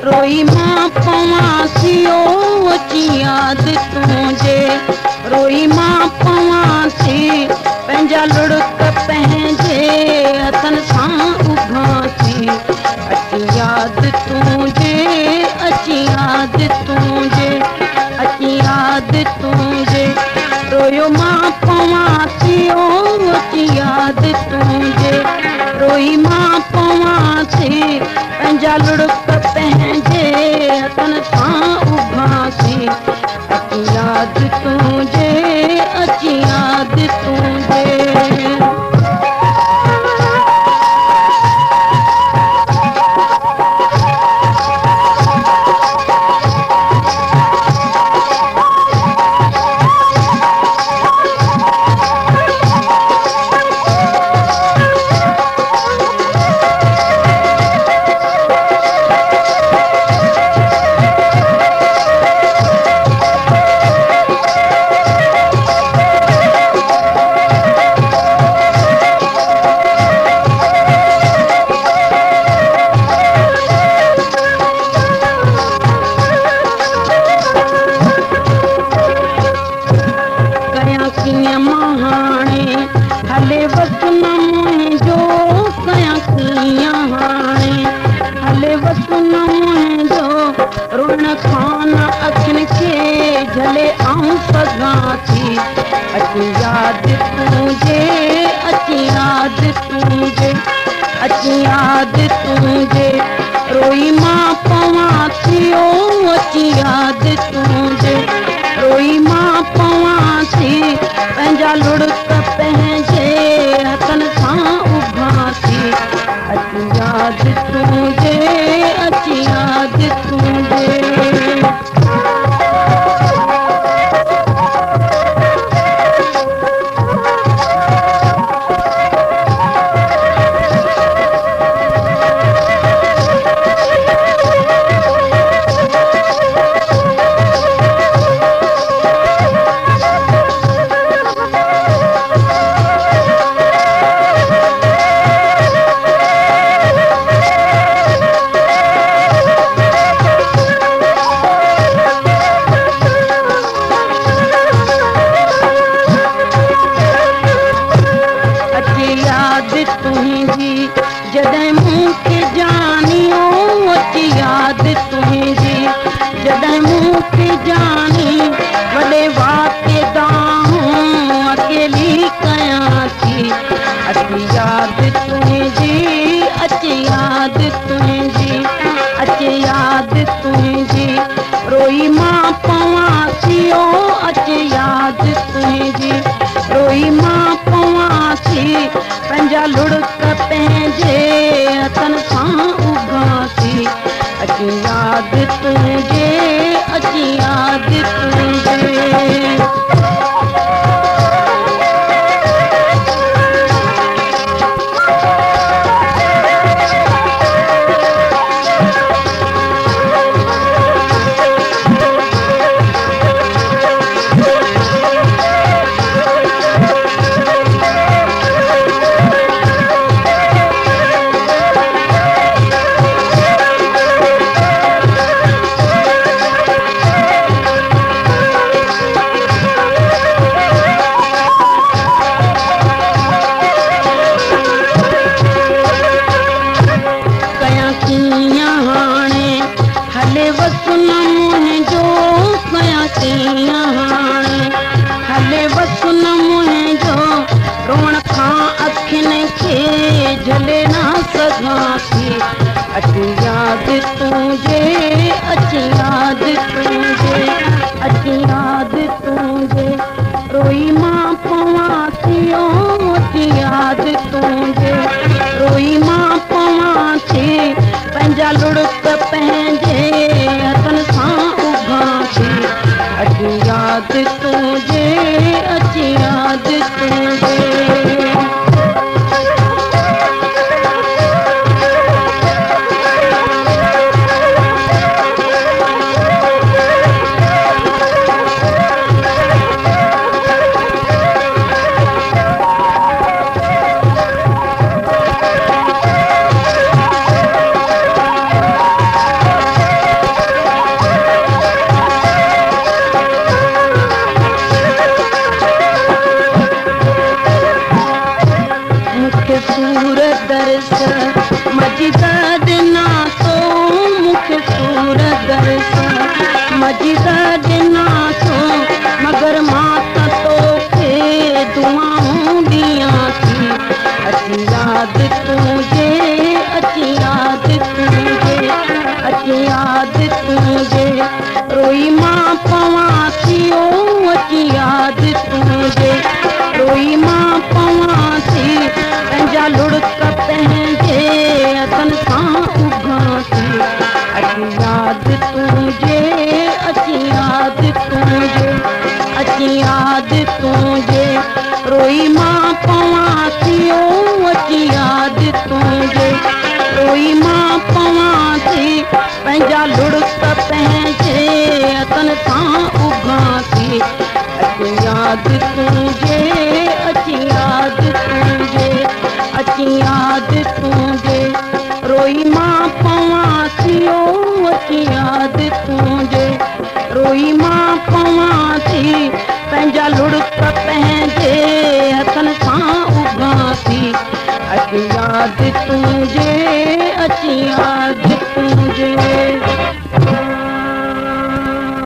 रोई मां पवासी ओ अची याद तुझे रोई मां पवासी पंहिंजा लुड़क पंहिंजे हथनि सां उभासी अची याद तुझे अची याद तुझे अची याद तुझे रोयो मां पवासी ओ अची याद तुझे रोई मां पवासी पंहिंजा लुड़क पंहिंजे हथनि सां उभासी अची याद तुझे अची याद तुझे हले वसन मुंहिंजो कयां कीअं हाणे हले वसन मुंहिंजो रुण खान अखियुनि खे झले आऊं सघां थी अची याद तुझे अची याद तुझे अची याद तुझे रोई मां पवां थी ओ अची याद तुझे रोई मां पवां थी पंहिंजा लुड़क पंहिंजे हथनि सां उभासी अची याद तुझे अची याद तुझे जॾहिं मूंखे जानी ओ अची याद तुंहिंजी जॾहिं मूंखे जानी वॾे वाके दाहूं अकेली कयां थी अची याद तुंहिंजी अची याद तुंहिंजी अची याद तुंहिंजी रोई मां पवां थी ओ अची याद तुंहिंजी रोई मां पवां थी पंहिंजा लुड़क पंहिंजे हथनि सां उभासी अची याद तुझे अची याद तुझे हले वसन मुंहिंजो कयां कीअं हाणे हले वसन मुंहिंजो रोअण खां अखियुनि खे झले न सघां थी अची याद तुझे अची याद तुझे अची याद तुझे रोई मां पवां मजिद ॾिना थो मगर मां त तोखे दुआऊं ॾियां थी अची यादि तुंहिंजे अची यादि तुंहिंजे अची यादि तुंहिंजे रोई मां पवां थी ओ अची यादि तुंहिंजे रोई मां पवां थी पंहिंजा लुड़क पंहिंजे हथनि सां उघां थी अची यादि तुंहिंजे अची यादि तुंहिंजे अची यादि तुंहिंजे रोई मां पवां थी ओ अची यादि तुंहिंजे रोई मां पवां थी पंहिंजा लुड़क पंहिंजे हथनि सां उघां थी अची यादि तुंहिंजे अची यादि तुंहिंजे अची यादि तुंहिंजे रोई मां पवां थी ओ अची यादि तुंहिंजे रोई मां पवां थी पंहिंजा लुड़क पंहिंजे हथनि सां उघां थी अची यादि तुंहिंजे अची यादि तुंहिंजे